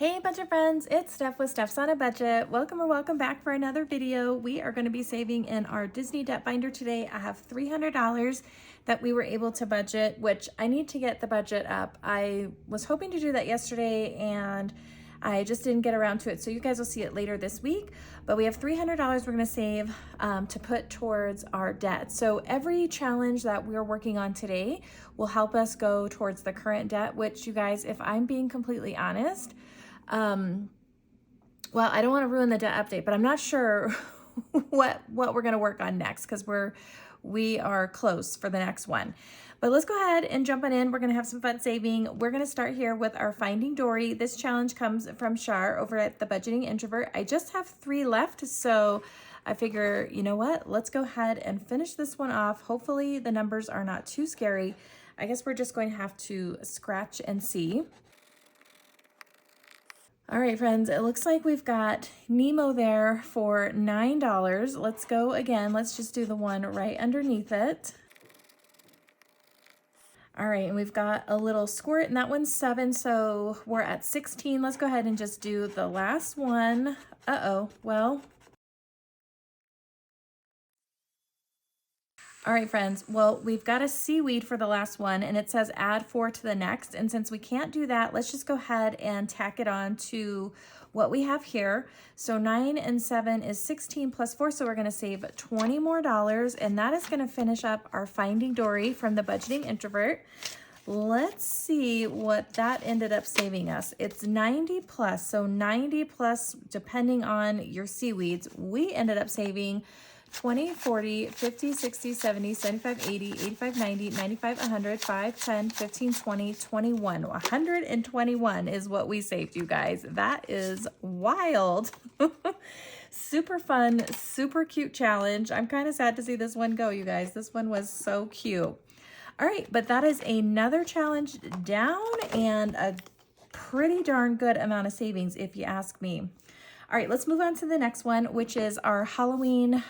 Hey budget friends, it's Steph with Stefsonabudget. Welcome back for another video. We are going to be saving in our Disney debt binder today. I have $300 that we were able to budget, which I need to get the budget up. I was hoping to do that yesterday and I just didn't get around to it. So you guys will see it later this week, but we have $300 we're going to save to put towards our debt. So every challenge that we're working on today will help us go towards the current debt, which you guys, if I'm being completely honest, well, I don't want to ruin the debt update, but I'm not sure what we're going to work on next because we are close for the next one. But let's go ahead and jump on in. We're going to have some fun saving. We're going to start here with our Finding Dory. This challenge comes from Shar over at the Budgeting Introvert. I just have 3 left, so I figure, you know what? Let's go ahead and finish this one off. Hopefully the numbers are not too scary. I guess we're just going to have to scratch and see. All right, friends, it looks like we've got Nemo there for $9. Let's go again. Let's just do the one right underneath it. All right, and we've got a little squirt, and that one's 7, so we're at 16. Let's go ahead and just do the last one. Well. All right, friends, well, we've got a seaweed for the last one, and it says add 4 to the next. And since we can't do that, let's just go ahead and tack it on to what we have here. So 9 and 7 is 16 plus 4, so we're going to save $20 more, and that is going to finish up our Finding Dory from the Budgeting Introvert. Let's see what that ended up saving us. It's 90 plus, so 90 plus, depending on your seaweeds, we ended up saving 20, 40, 50, 60, 70, 75, 80, 85, 90, 95, 100, 5, 10, 15, 20, 21. 121 is what we saved, you guys. That is wild. Super fun, super cute challenge. I'm kind of sad to see this one go, you guys. This one was so cute. All right, but that is another challenge down and a pretty darn good amount of savings, if you ask me. All right, let's move on to the next one, which is our Halloween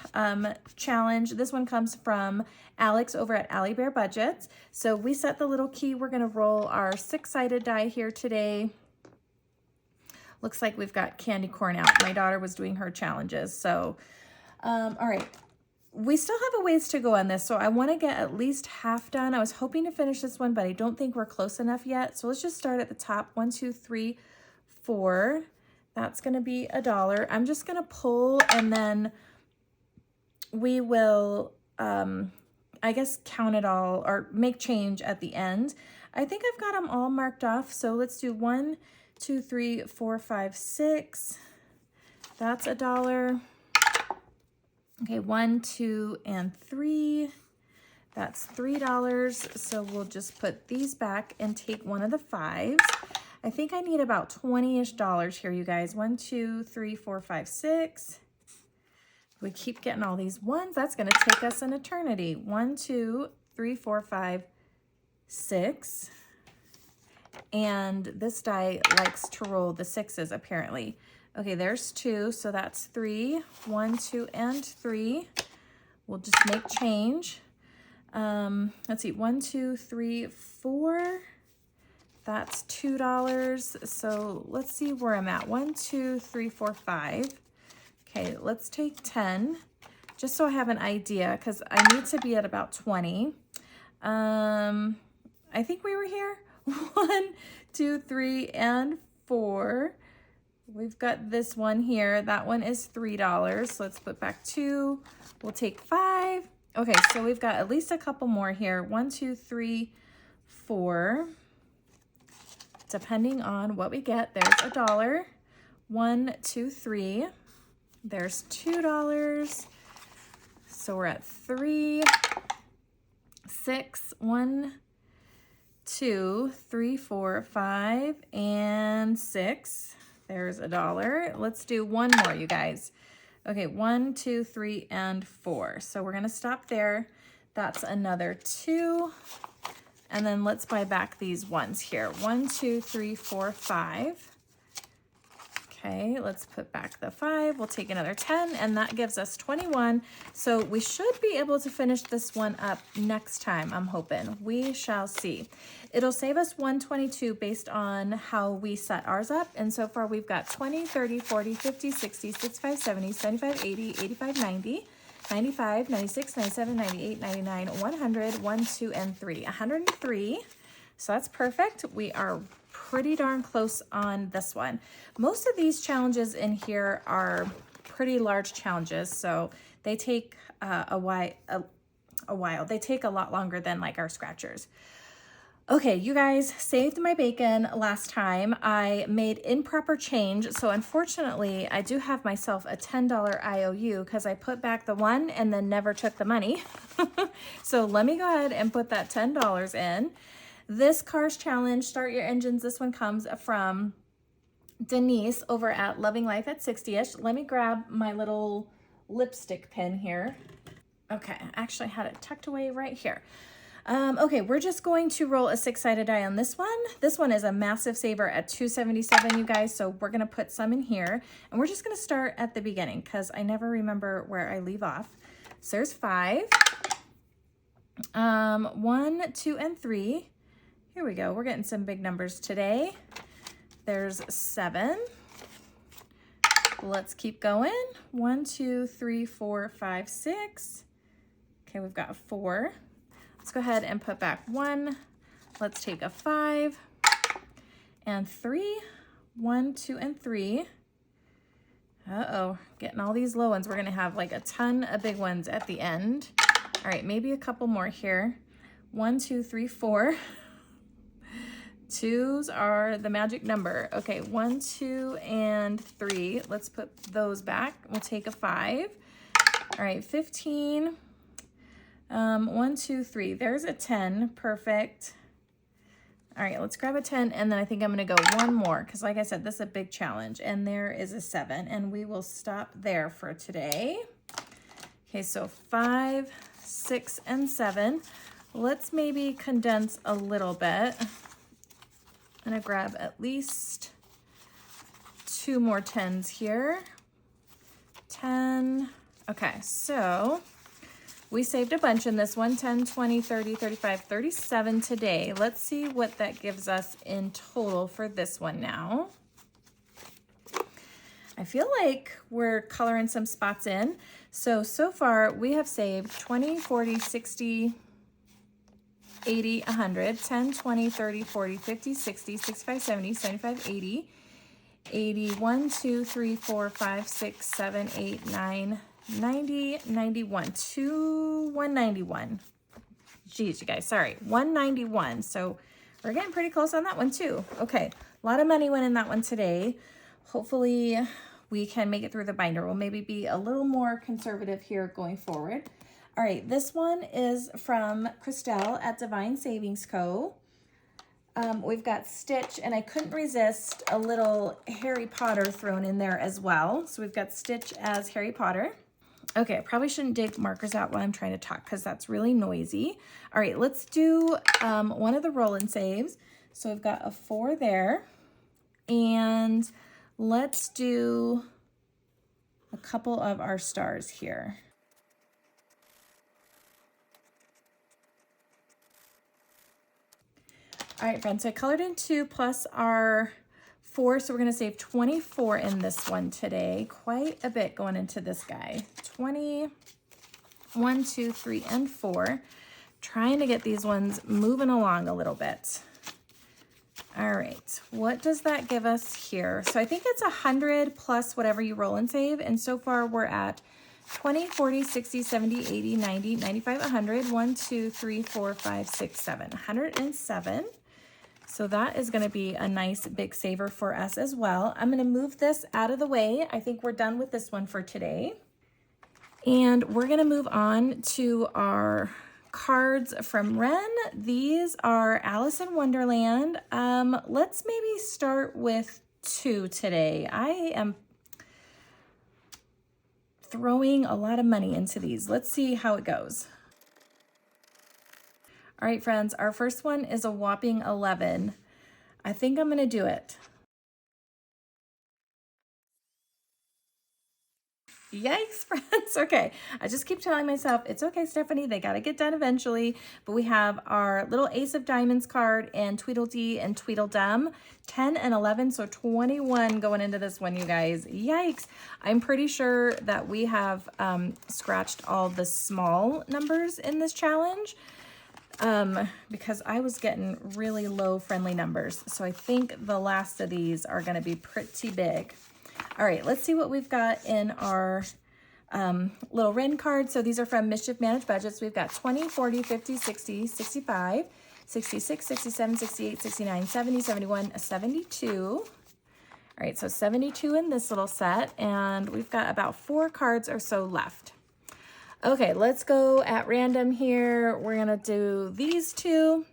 challenge. This one comes from Alex over at Allie Bear Budgets. So we set the little key. We're going to roll our 6-sided die here today. Looks like we've got candy corn out. My daughter was doing her challenges. So, all right, we still have a ways to go on this. So I want to get at least half done. I was hoping to finish this one, but I don't think we're close enough yet. So let's just start at the top. 1, 2, 3, 4. That's going to be $1. I'm just going to pull, and then we will, I guess, count it all or make change at the end. I think I've got them all marked off. So let's do 1, 2, 3, 4, 5, 6. That's $1. Okay, 1, 2, and 3. That's $3. So we'll just put these back and take one of the 5s. I think I need about $20-ish here, you guys. 1, 2, 3, 4, 5, 6. We keep getting all these ones. That's going to take us an eternity. 1, 2, 3, 4, 5, 6. And this die likes to roll the 6s, apparently. Okay, there's 2, so that's 3. 1, 2, and 3. We'll just make change. Let's see, 1, 2, 3, 4. That's $2. So let's see where I'm at. 1, 2, 3, 4, 5. Okay, let's take 10, just so I have an idea, because I need to be at about 20. I think we were here. 1, 2, 3, and 4. We've got this one here. That one is $3. So let's put back 2. We'll take 5. Okay, so we've got at least a couple more here. 1, 2, 3, 4. Depending on what we get, there's $1. 1, 2, 3. There's $2. So we're at 3, 6, 1, 2, 3, 4, 5, and 6. There's $1. Let's do one more, you guys. Okay, 1, 2, 3, and 4. So we're gonna stop there. That's another 2. And then let's buy back these ones here. 1, 2, 3, 4, 5. Okay, let's put back the 5. We'll take another 10, and that gives us 21. So we should be able to finish this one up next time, I'm hoping. We shall see. It'll save us 122 based on how we set ours up. And so far we've got 20, 30, 40, 50, 60, 65, 70, 75, 80, 85, 90, 95, 96, 97, 98, 99, 100, 1, 2, and 3. 103. So that's perfect. We are pretty darn close on this one. Most of these challenges in here are pretty large challenges, so they take a while. They take a lot longer than like our scratchers. Okay, you guys, saved my bacon last time. I made improper change, so unfortunately, I do have myself a $10 IOU because I put back the 1 and then never took the money. So let me go ahead and put that $10 in. This Cars Challenge, Start Your Engines, this one comes from Denise over at Loving Life at 60ish. Let me grab my little lipstick pin here. Okay, I actually had it tucked away right here. Okay, we're just going to roll a 6-sided die on this one. This one is a massive saver at 277, you guys, so we're gonna put some in here, and we're just gonna start at the beginning because I never remember where I leave off. So there's 5, 1, 2, and 3. Here we go. We're getting some big numbers today. There's 7. Let's keep going. 1, 2, 3, 4, 5, 6. Okay, we've got 4. Let's go ahead and put back 1. Let's take a 5 and 3. 1, 2, and 3. Uh-oh, getting all these low ones. We're gonna have like a ton of big ones at the end. All right, maybe a couple more here. 1, 2, 3, 4. 2s are the magic number. Okay, 1, 2, and 3. Let's put those back. We'll take a 5. All right, 15. 1, 2, 3. There's a 10. Perfect. All right, let's grab a 10, and then I think I'm gonna go one more because like I said, this is a big challenge, and there is a 7, and we will stop there for today. Okay, so 5, 6, and 7. Let's maybe condense a little bit. I'm gonna grab at least 2 more 10s here. 10. Okay, so we saved a bunch in this one. 10, 20, 30, 35, 37 today. Let's see what that gives us in total for this one now. I feel like we're coloring some spots in. So far we have saved 20, 40, 60, 80, 100, 10, 20, 30, 40, 50, 60, 65, 70, 75, 80, 81, 2, 3, 4, 5, 6, 7, 8, 9, 90, 91, 191. Geez, you guys, sorry, 191. So we're getting pretty close on that one too. Okay, a lot of money went in that one today. Hopefully we can make it through the binder. We'll maybe be a little more conservative here going forward. All right, this one is from Christelle at Divine Savings Co. We've got Stitch, and I couldn't resist a little Harry Potter thrown in there as well. So we've got Stitch as Harry Potter. Okay, I probably shouldn't dig markers out while I'm trying to talk because that's really noisy. All right, let's do one of the roll and saves. So we've got a 4 there, and let's do a couple of our stars here. All right, friends, so I colored in 2 plus our 4, so we're gonna save 24 in this one today. Quite a bit going into this guy. 20, 1, 2, 3, and 4. Trying to get these ones moving along a little bit. All right, what does that give us here? So I think it's 100 plus whatever you roll and save, and so far we're at 20, 40, 60, 70, 80, 90, 95, 100, 1, 2, 3, 4, 5, 6, 7, 107. So that is going to be a nice big saver for us as well. I'm going to move this out of the way. I think we're done with this one for today. And we're going to move on to our cards from Ren. These are Alice in Wonderland. Let's maybe start with 2 today. I am throwing a lot of money into these. Let's see how it goes. All right, friends, our first one is a whopping 11. I think I'm gonna do it. Yikes, friends. Okay, I just keep telling myself, it's okay, Stephanie, they got to get done eventually. But we have our little Ace of Diamonds card and Tweedledee and Tweedledum, 10 and 11, so 21 going into this one, you guys. Yikes. I'm pretty sure that we have scratched all the small numbers in this challenge because I was getting really low friendly numbers. So I think the last of these are going to be pretty big. All right, let's see what we've got in our little Ren card. So these are from Mischief Managed Budgets. We've got 20, 40, 50, 60, 65, 66, 67, 68, 69, 70, 71, 72. All right, so 72 in this little set, and we've got about 4 cards or so left. Okay, let's go at random here. We're gonna do these 2.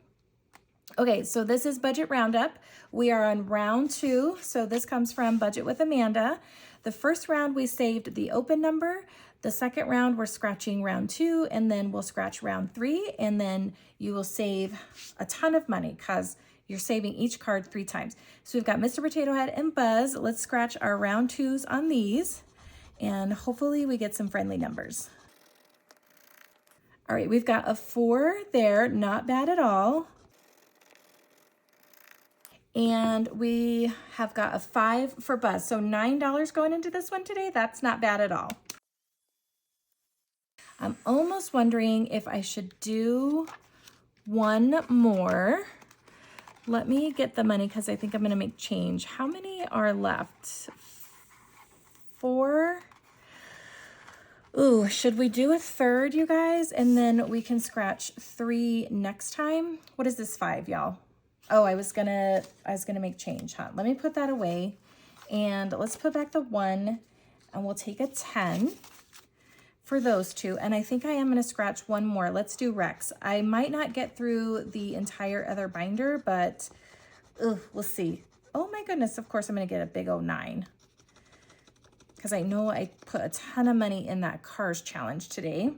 Okay, so this is Budget Roundup. We are on round 2, so this comes from Budget with Amanda. The first round we saved the open number. The second round we're scratching round 2, and then we'll scratch round 3, and then you will save a ton of money because you're saving each card 3 times. So we've got Mr. Potato Head and Buzz. Let's scratch our round 2s on these, and hopefully we get some friendly numbers. All right, we've got a 4 there, not bad at all. And we have got a 5 for Buzz. So $9 going into this one today. That's not bad at all. I'm almost wondering if I should do one more. Let me get the money because I think I'm going to make change. How many are left? 4. Ooh, should we do a third, you guys? And then we can scratch 3 next time. What is this 5, y'all? Oh, I was gonna make change, huh? Let me put that away, and let's put back the 1, and we'll take a 10 for those 2. And I think I am gonna scratch one more. Let's do Rex. I might not get through the entire other binder, but we'll see. Oh my goodness, of course I'm gonna get a big old 9. Because I know I put a ton of money in that Cars challenge today.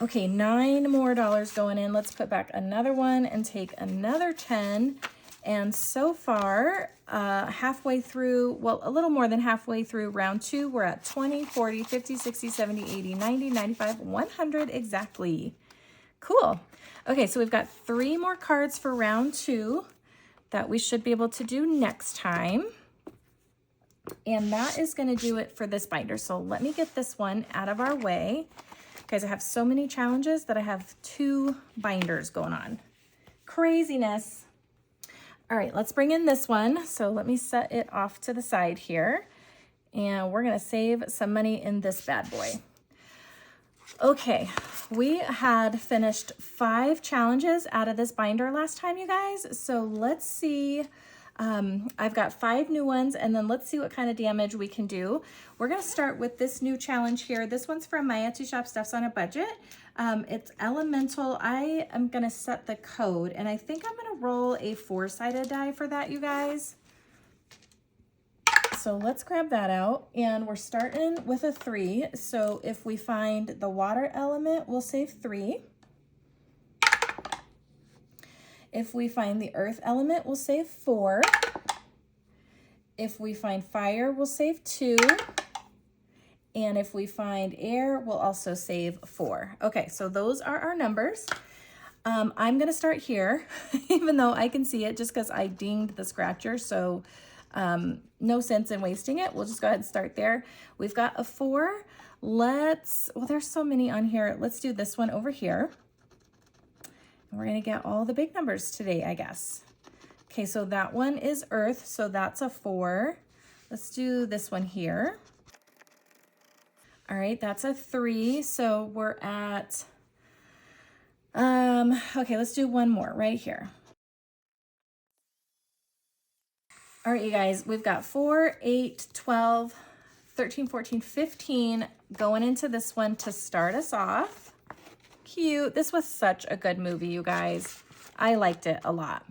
Okay, $9 more going in. Let's put back another 1 and take another 10. And so far, halfway through, well, a little more than halfway through round 2, we're at 20, 40, 50, 60, 70, 80, 90, 95, 100 exactly. Cool. Okay, so we've got 3 more cards for round 2 that we should be able to do next time. And that is going to do it for this binder. So let me get this one out of our way. Guys, I have so many challenges that I have 2 binders going on. Craziness. All right, let's bring in this one. So let me set it off to the side here. And we're going to save some money in this bad boy. Okay, we had finished 5 challenges out of this binder last time, you guys. So let's see. I've got 5 new ones, and then let's see what kind of damage we can do. We're going to start with this new challenge here. This one's from my Etsy shop, Stefsonabudget. It's Elemental. I am going to set the code, and I think I'm going to roll a 4-sided die for that, you guys. So let's grab that out, and we're starting with a 3. So if we find the water element, we'll save 3. If we find the earth element, we'll save 4. If we find fire, we'll save 2. And if we find air, we'll also save 4. Okay, so those are our numbers. I'm gonna start here, even though I can see it just because I dinged the scratcher, so no sense in wasting it. We'll just go ahead and start there. We've got a 4. Well, there's so many on here. Let's do this one over here. We're going to get all the big numbers today, I guess. Okay, so that one is earth, so that's a 4. Let's do this one here. All right, that's a 3, so we're at, okay, let's do one more right here. All right, you guys, we've got 4, 8, 12, 13, 14, 15 going into this one to start us off. Cute. This was such a good movie, you guys. I liked it a lot.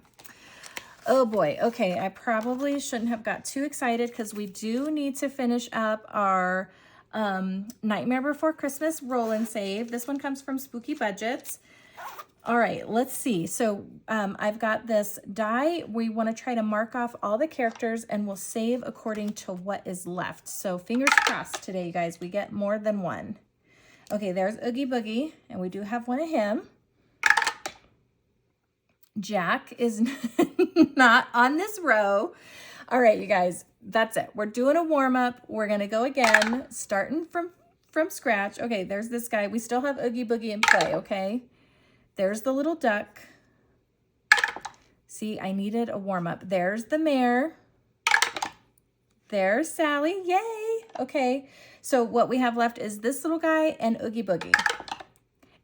Oh boy. Okay, I probably shouldn't have got too excited because we do need to finish up our Nightmare Before Christmas roll and save. This one comes from Spooky Budgets. All right, let's see. So I've got this die. We want to try to mark off all the characters and we'll save according to what is left. So fingers crossed today, you guys, we get more than one. Okay, there's Oogie Boogie, and we do have one of him. Jack is not on this row. All right, you guys, that's it. We're doing a warm-up. We're going to go again, starting from scratch. Okay, there's this guy. We still have Oogie Boogie in play, okay? There's the little duck. See, I needed a warm-up. There's the mare. There's Sally. Yay! Okay, so what we have left is this little guy and Oogie Boogie.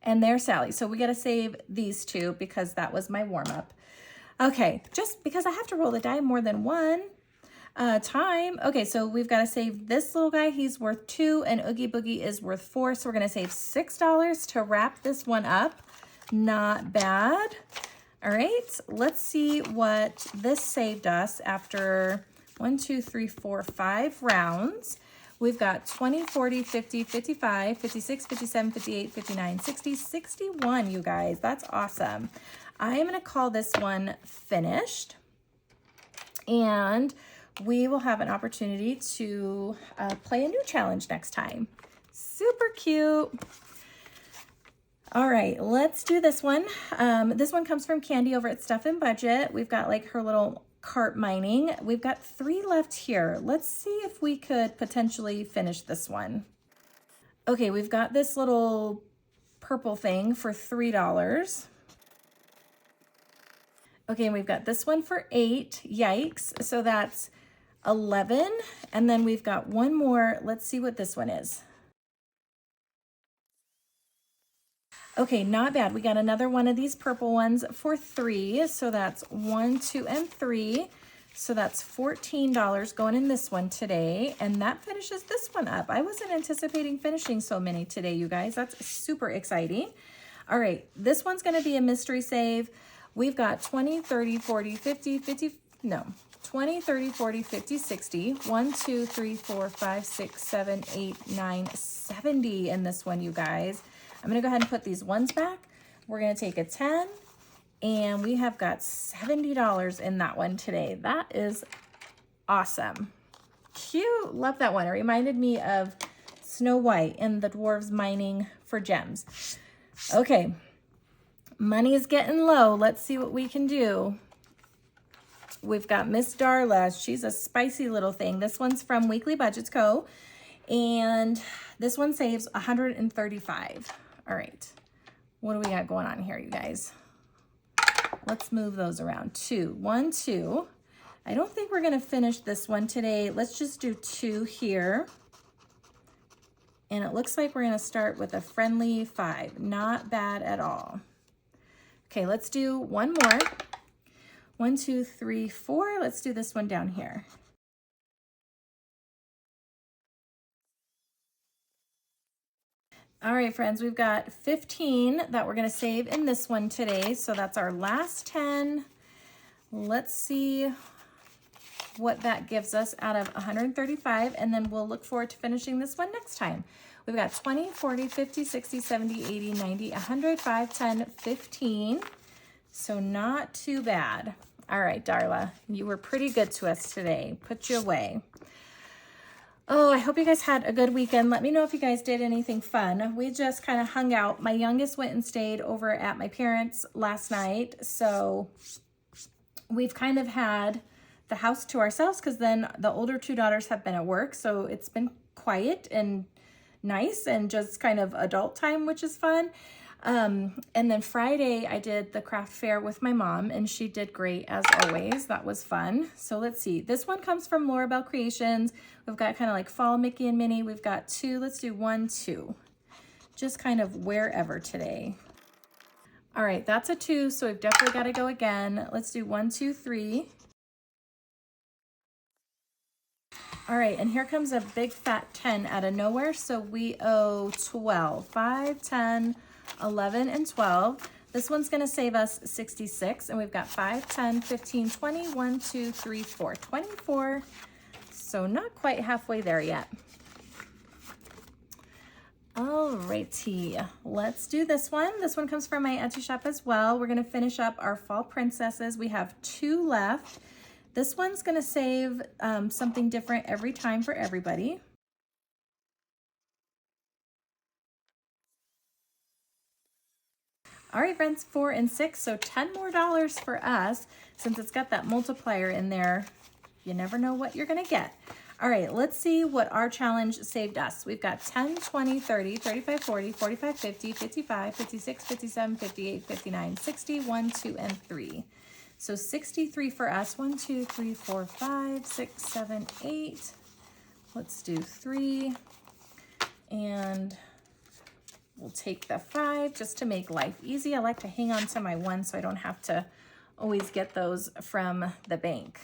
And there's Sally. So we got to save these two because that was my warm-up. Okay, just because I have to roll the die more than one time. Okay, so we've got to save this little guy. He's worth 2 and Oogie Boogie is worth 4. So we're going to save $6 to wrap this one up. Not bad. All right, let's see what this saved us after 1, 2, 3, 4, 5 rounds. We've got 20, 40, 50, 55, 56, 57, 58, 59, 60, 61, you guys. That's awesome. I am going to call this one finished. And we will have an opportunity to play a new challenge next time. Super cute. All right, let's do this one. This one comes from Candy over at Stefsonabudget. We've got like her little cart mining. We've got 3 left here. Let's see if we could potentially finish this one. Okay, we've got this little purple thing for $3. Okay, and we've got this one for 8. Yikes. So that's 11. And then we've got one more. Let's see what this one is. Okay, not bad. We got another one of these purple ones for 3. So that's 1, 2, and 3. So that's $14 going in this one today. And that finishes this one up. I wasn't anticipating finishing so many today, you guys. That's super exciting. All right, this one's going to be a mystery save. We've got 20, 30, 40, 50, 50, no, 20, 30, 40, 50, 60. 1, 2, 3, 4, 5, 6, 7, 8, 9, 70 in this one, you guys. I'm going to go ahead and put these ones back. We're going to take a 10, and we have got $70 in that one today. That is awesome. Cute. Love that one. It reminded me of Snow White and the dwarves mining for gems. Okay. Money is getting low. Let's see what we can do. We've got Miss Darla. She's a spicy little thing. This one's from Weekly Budgets Co. And this one saves $135. All right. What do we got going on here, you guys? Let's move those around. 2, 1, 2. I don't think we're going to finish this one today. Let's just do 2 here. And it looks like we're going to start with a friendly 5. Not bad at all. Okay, let's do one more. 1, 2, 3, 4. Let's do this one down here. All right, friends, we've got 15 that we're going to save in this one today. So that's our last 10. Let's see what that gives us out of 135, and then we'll look forward to finishing this one next time. We've got 20, 40, 50, 60, 70, 80, 90, 100, 5, 10, 15. So not too bad. All right, Darla, you were pretty good to us today. Put you away. Oh, I hope you guys had a good weekend. Let me know if you guys did anything fun. We just kind of hung out. My youngest went and stayed over at my parents' last night. So we've kind of had the house to ourselves because then the older 2 daughters have been at work. So it's been quiet and nice and just kind of adult time, which is fun. And then Friday I did the craft fair with my mom and she did great as always. That was fun. So let's see. This one comes from Laura Bell Creations. We've got kind of like fall Mickey and Minnie. We've got 2. Let's do 1, 2. Just kind of wherever today. All right, that's a 2. So we've definitely got to go again. Let's do 1, 2, 3. All right, and here comes a big fat 10 out of nowhere. So we owe 12, 5, 10, 11, and 12. This one's going to save us 66, and we've got 5, 10, 15, 20, 1, 2, 3, 4, 24. So not quite halfway there yet. All Alrighty, let's do this one. This one comes from my Etsy shop as well. We're gonna finish up our fall princesses. We have 2 left. This one's gonna save something different every time for everybody. All right, friends, 4 and 6, so $10 more for us. Since it's got that multiplier in there, you never know what you're gonna get. All right, let's see what our challenge saved us. We've got 10, 20, 30, 35, 40, 45, 50, 55, 56, 57, 58, 59, 60, 1, 2, and 3. So 63 for us. 1, 2, 3, 4, 5, 6, 7, 8. Let's do 3. And we'll take the 5 just to make life easy. I like to hang on to my 1 so I don't have to always get those from the bank.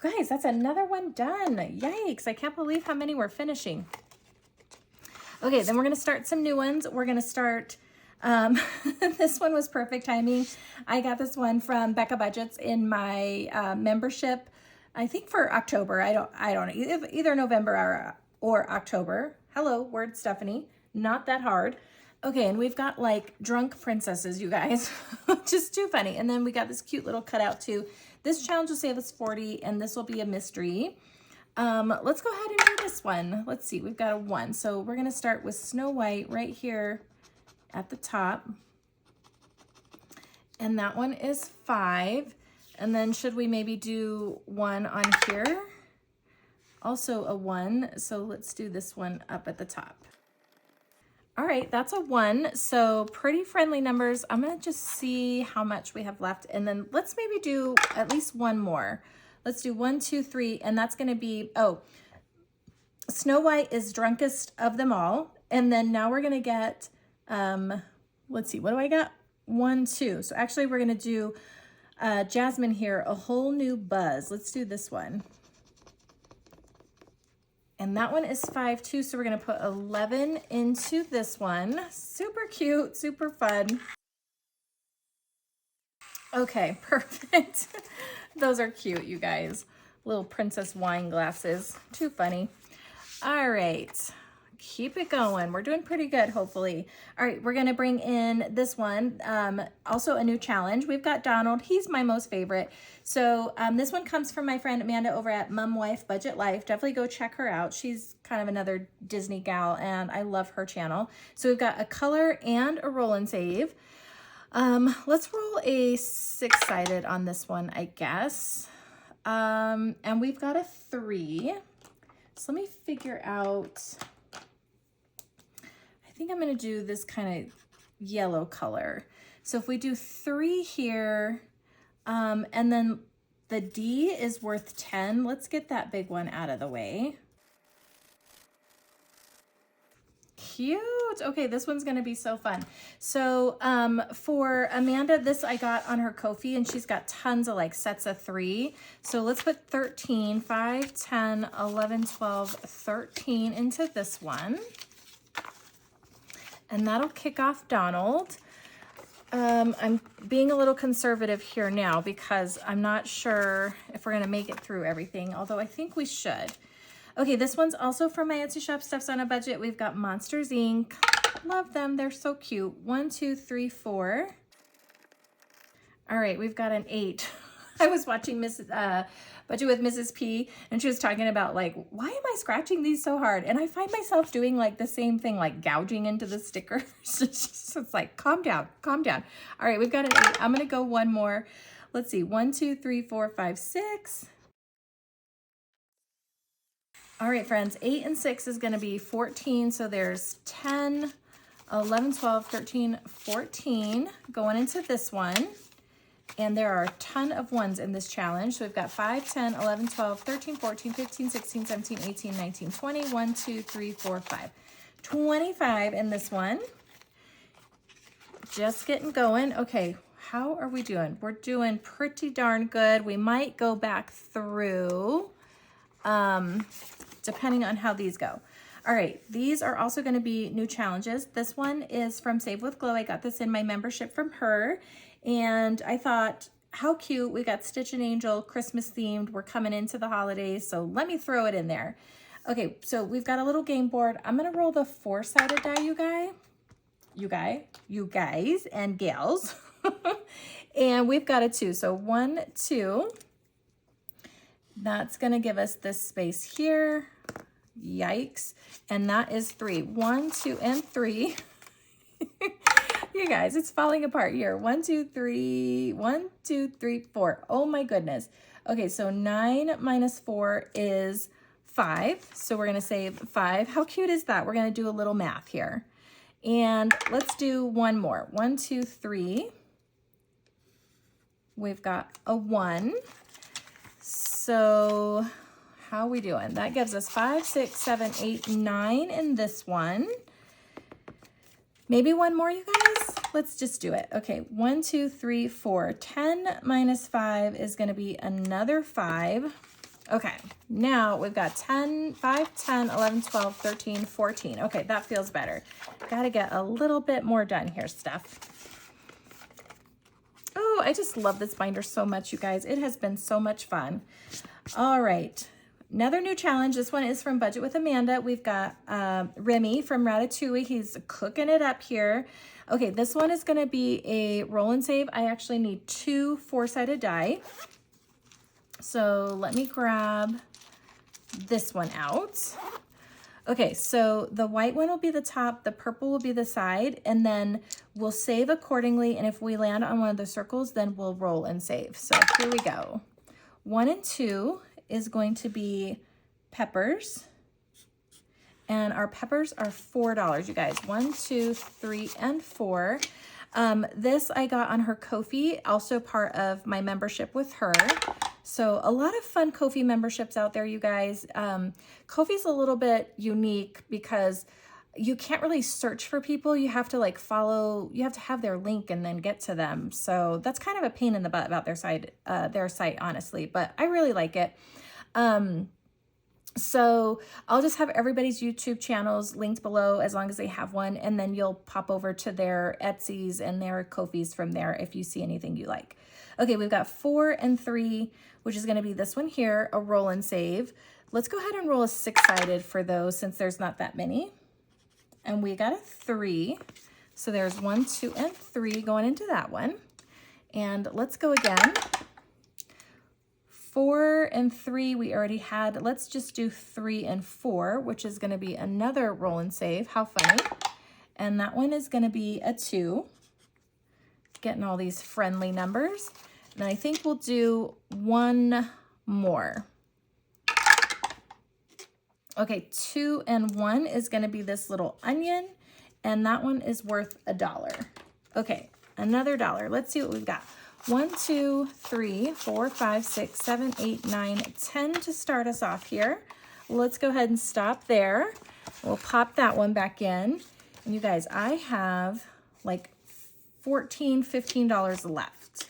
You guys, that's another one done. Yikes, I can't believe how many we're finishing. Okay, then we're gonna start some new ones. We're gonna start, this one was perfect timing. I got this one from Becca Budgets in my membership, I think for October. I don't know, either November or October. Hello, word Stephanie, not that hard. Okay, and we've got like drunk princesses, you guys, just too funny. And then we got this cute little cutout too. This challenge will save us 40, and this will be a mystery. Let's go ahead and do this one. Let's see, we've got a 1. So we're gonna start with Snow White right here at the top. And that one is 5. And then should we maybe do 1 on here? Also a 1, so let's do this one up at the top. All right, that's a 1, so pretty friendly numbers. I'm gonna just see how much we have left, and then let's maybe do at least 1 more. Let's do 1, 2, 3, and that's gonna be, oh, Snow White is drunkest of them all, and then now we're gonna get, let's see, what do I got? 1, 2, so actually we're gonna do Jasmine here, a whole new buzz. Let's do this one. And that one is 5 too, so we're gonna put 11 into this one. Super cute, super fun. Okay, perfect. Those are cute, you guys. Little princess wine glasses, too funny. All right, keep it going. We're doing pretty good, hopefully. All right, we're gonna bring in this one, also a new challenge. We've got Donald, he's my most favorite. So this one comes from my friend Amanda over at Mom Wife Budget Life. Definitely go check her out. She's kind of another Disney gal, and I love her channel. So we've got a color and a roll and save. Let's roll a 6-sided on this one, I guess. And we've got a 3. So let me figure out, I think I'm gonna do this kind of yellow color. So if we do 3 here, and then the D is worth 10, let's get that big one out of the way. Cute. Okay, this one's gonna be so fun. So for Amanda, this I got on her Ko-fi, and she's got tons of like sets of 3. So let's put 13, 5, 10, 11, 12, 13 into this one. And that'll kick off Donald. I'm being a little conservative here now because I'm not sure if we're gonna make it through everything, although I think we should. Okay, this one's also from my Etsy shop, Stefsonabudget. We've got Monsters Inc. Love them, they're so cute. 1, 2, 3, 4. All right, we've got an 8. I was watching Budget with Mrs. P, and she was talking about like, why am I scratching these so hard? And I find myself doing like the same thing, like gouging into the stickers. It's like, calm down, calm down. All right, we've got an 8. I'm gonna go 1 more. Let's see, 1, 2, 3, 4, 5, 6. All right, friends, 8 and 6 is gonna be 14. So there's 10, 11, 12, 13, 14 going into this one. And there are a ton of 1s in this challenge. So we've got 5, 10, 11, 12, 13, 14, 15, 16, 17, 18, 19, 20, 1, 2, 3, 4, 5. 25 in this one. Just getting going. Okay, how are we doing? We're doing pretty darn good. We might go back through, depending on how these go. All right, these are also gonna be new challenges. This one is from Save with Glow. I got this in my membership from her. And I thought, how cute, we got Stitch and Angel, Christmas themed, we're coming into the holidays, so let me throw it in there. Okay, so we've got a little game board. I'm gonna roll the 4-sided die, you guys and gals. And we've got a 2. So 1, 2. That's gonna give us this space here. Yikes. And that is 3. 1, 2, and 3. You guys, it's falling apart here. 1, 2, 3. 1, 2, 3, 4. Oh my goodness. Okay, so 9 minus 4 is 5. So we're gonna save 5. How cute is that? We're gonna do a little math here. And let's do one more. 1, 2, 3. We've got a 1. So how are we doing? That gives us 5, 6, 7, 8, 9 in this one. Maybe one more, you guys? Let's just do it. Okay, 1, 2, 3, 4. 10 minus 5 is gonna be another 5. Okay, now we've got 10, 5, 10, 11, 12, 13, 14. Okay, that feels better. Gotta get a little bit more done here, Steph. Oh, I just love this binder so much, you guys. It has been so much fun. All right, another new challenge. This one is from Budget with Amanda. We've got Remy from Ratatouille. He's cooking it up here. Okay, this one is gonna be a roll and save. I actually need 2 4-sided die. So let me grab this one out. Okay, so the white one will be the top, the purple will be the side, and then we'll save accordingly. And if we land on one of the circles, then we'll roll and save. So here we go. 1 and 2 is going to be peppers. And our peppers are $4, you guys. 1, 2, 3, and 4. This I got on her Ko-fi, also part of my membership with her. So a lot of fun Ko-fi memberships out there, you guys. Ko-fi's a little bit unique because you can't really search for people. You have to like follow, you have to have their link and then get to them. So that's kind of a pain in the butt about their site, honestly, but I really like it. So I'll just have everybody's YouTube channels linked below as long as they have one, and then you'll pop over to their Etsy's and their Ko-fi's from there if you see anything you like. Okay, we've got 4 and 3, which is gonna be this one here, a roll and save. Let's go ahead and roll a 6-sided for those since there's not that many. And we got a 3. So there's 1, 2, and 3 going into that one. And let's go again. 4 and 3 we already had. Let's just do 3 and 4, which is gonna be another roll and save. How funny. And that one is gonna be a 2. Getting all these friendly numbers. And I think we'll do one more. Okay, 2 and 1 is gonna be this little onion, and that one is worth $1. Okay, another $1. Let's see what we've got. 1, 2, 3, 4, 5, 6, 7, 8, 9, 10 to start us off here. Let's go ahead and stop there. We'll pop that one back in. And you guys, I have like $14, $15 left.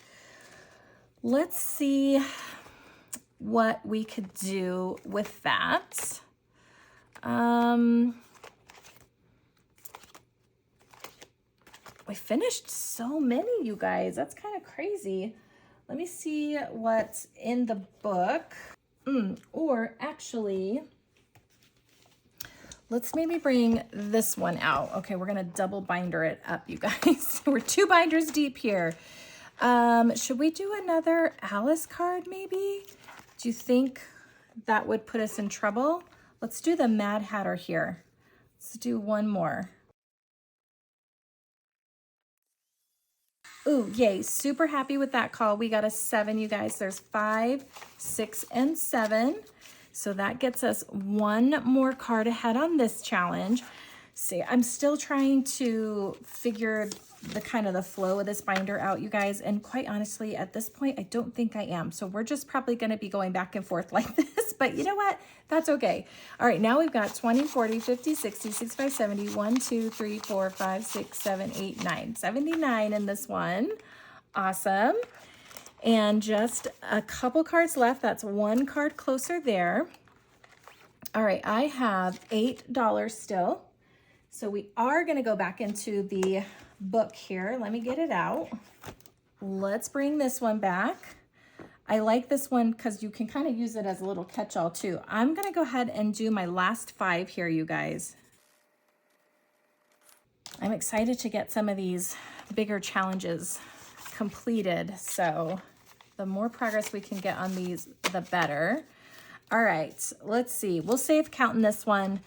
Let's see what we could do with that. We finished so many, you guys. That's kind of crazy. Let me see what's in the book. Or actually, let's maybe bring this one out. Okay, we're gonna double binder it up, you guys. We're 2 binders deep here. Should we do another Alice card maybe? Do you think that would put us in trouble? Let's do the Mad Hatter here. Let's do one more. Ooh, yay, super happy with that call. We got a 7, you guys. There's 5, 6, and 7. So that gets us one more card ahead on this challenge. See, I'm still trying to figure the kind of the flow of this binder out, you guys. And quite honestly, at this point, I don't think I am. So we're just probably going to be going back and forth like this. But you know what? That's okay. All right, now we've got 20, 40, 50, 60, 65, 70, 1, 2, 3, 4, 5, 6, 7, 8, 9. 79 in this one. Awesome. And just a couple cards left. That's one card closer there. All right, I have $8 still. So we are going to go back into the book here. Let me get it out. Let's bring this one back. I like this one because you can kind of use it as a little catch-all too. I'm gonna go ahead and do my last 5 here, you guys. I'm excited to get some of these bigger challenges completed. So the more progress we can get on these, the better. All right, let's see. We'll save counting this one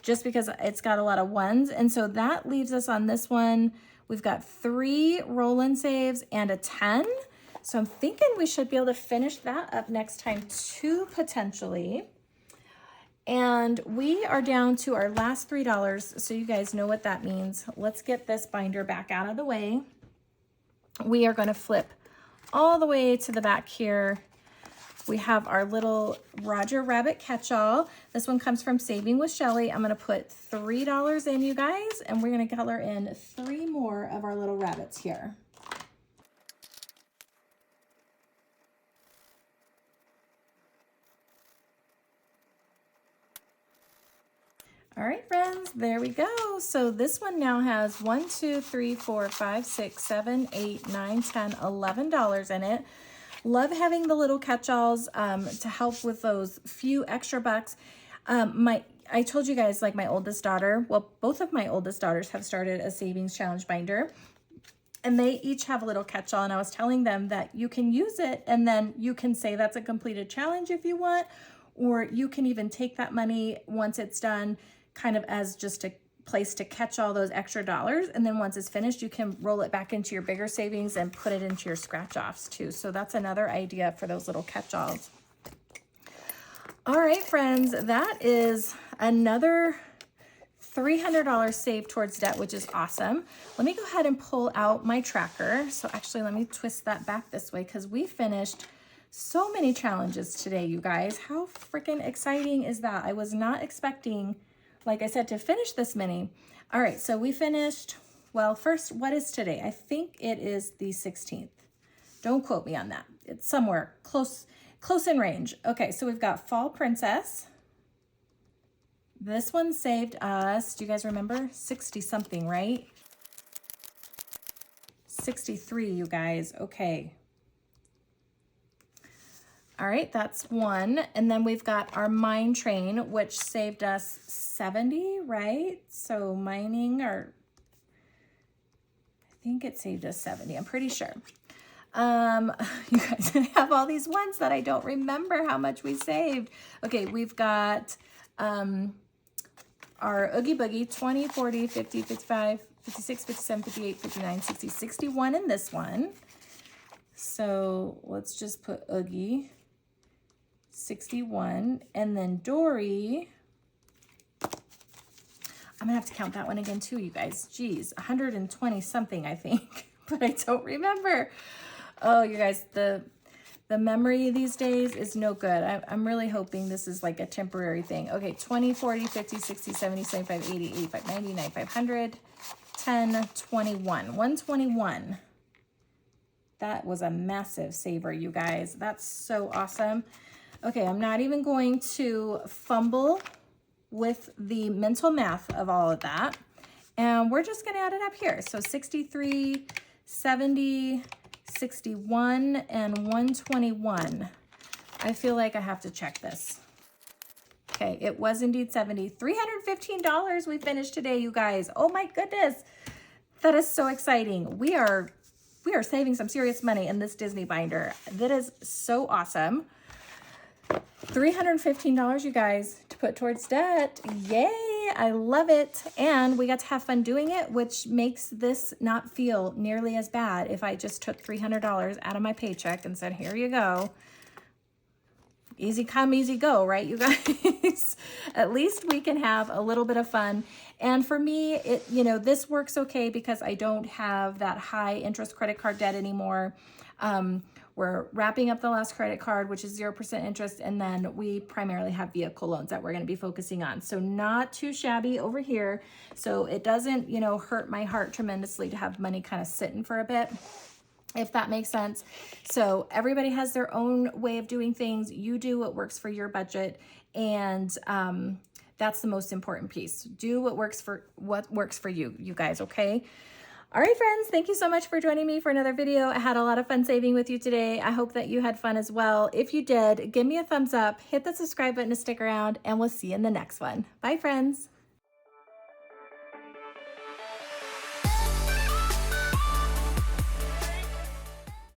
just because it's got a lot of ones. And so that leaves us on this one. We've got 3 roll-in saves and a 10. So I'm thinking we should be able to finish that up next time too, potentially. And we are down to our last $3, so you guys know what that means. Let's get this binder back out of the way. We are going to flip all the way to the back here. We have our little Roger Rabbit catch-all. This one comes from Saving with Shelly. I'm going to put $3 in, you guys, and we're going to color in 3 more of our little rabbits here. All right, friends, there we go. So this one now has $1, $2, $3, $4, $5, $6, $7, $8, $9, $10, $11 in it. Love having the little catch-alls to help with those few extra bucks. I told you guys, like my oldest daughter, well, both of my oldest daughters have started a savings challenge binder, and they each have a little catch-all, and I was telling them that you can use it and then you can say that's a completed challenge if you want, or you can even take that money once it's done kind of as just a place to catch all those extra dollars, and then once it's finished you can roll it back into your bigger savings and put it into your scratch offs too. So that's another idea for those little catch-alls. All right, friends, that is another $300 saved towards debt, which is awesome. Let me go ahead and pull out my tracker. So actually let me twist that back this way because we finished so many challenges today, you guys. How freaking exciting is that? I was not expecting, like I said, to finish this many. All right, so we finished, well, first, what is today? I think it is the 16th. Don't quote me on that. It's somewhere close in range. Okay, so we've got Fall Princess. This one saved us, do you guys remember? 60 something, right? 63, you guys, okay. All right, that's one. And then we've got our mine train, which saved us 70, right? So mining, or I think it saved us 70, I'm pretty sure. You guys have all these ones that I don't remember how much we saved. Okay, we've got our Oogie Boogie, 20, 40, 50, 55, 56, 57, 58, 59, 60, 61 in this one. So let's just put Oogie. 61, and then Dory, I'm gonna have to count that one again too, you guys. Geez, 120 something, I think, but I don't remember. Oh, you guys, the memory these days is no good. I'm really hoping this is like a temporary thing. Okay, 20, 40, 50, 60, 70, 75, 80, 85, 90, 95, 100, 10, 21, 121. That was a massive saver, you guys. That's so awesome. Okay, I'm not even going to fumble with the mental math of all of that. And we're just gonna add it up here. So 63, 70, 61, and 121. I feel like I have to check this. Okay, it was indeed 70. $315 we finished today, you guys. Oh my goodness. That is so exciting. We are saving some serious money in this Disney binder. That is so awesome. $315, you guys, to put towards debt. Yay, I love it. And we got to have fun doing it, which makes this not feel nearly as bad if I just took $300 out of my paycheck and said, here you go. Easy come, easy go, right, you guys? At least we can have a little bit of fun. And for me, this works okay because I don't have that high interest credit card debt anymore. We're wrapping up the last credit card, which is 0% interest, and then we primarily have vehicle loans that we're going to be focusing on. So not too shabby over here. So it doesn't, hurt my heart tremendously to have money kind of sitting for a bit, if that makes sense. So everybody has their own way of doing things. You do what works for your budget, and that's the most important piece. Do what works for you, you guys, okay? All right, friends, thank you so much for joining me for another video. I had a lot of fun saving with you today. I hope that you had fun as well. If you did, give me a thumbs up, hit the subscribe button to stick around, and we'll see you in the next one. Bye, friends.